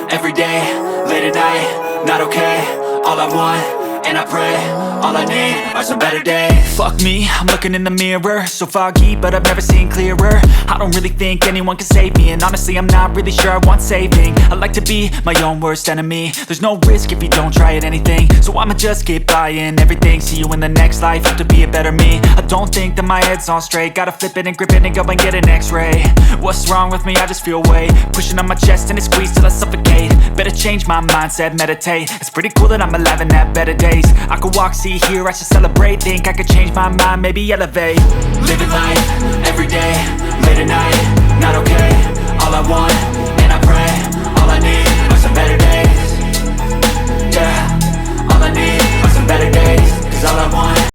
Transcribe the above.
every day, late at night, not okay. All I want, and I pray, all I need are some better days. Fuck me, I'm looking in the mirror, so foggy, but I've never seen clearer. I don't really think anyone can save me, and honestly I'm not really sure I want saving. I like to be my own worst enemy. There's no risk if you don't try at anything, so I'ma just keep buying everything. See you in the next life, have to be a better me. I don't think that my head's on straight, gotta flip it and grip it and go and get an x-ray. What's wrong with me? I just feel weight pushing on my chest and it squeezes till I suffocate. Better change my mindset, meditate. It's pretty cool that I'm alive and have better days. I could walk, see, hear, I should celebrate. Think I could change my mind, maybe elevate. Living life, every day, late at night, not okay. All I want, and I pray, all I need are some better days. Yeah, all I need are some better days. Cause all I want,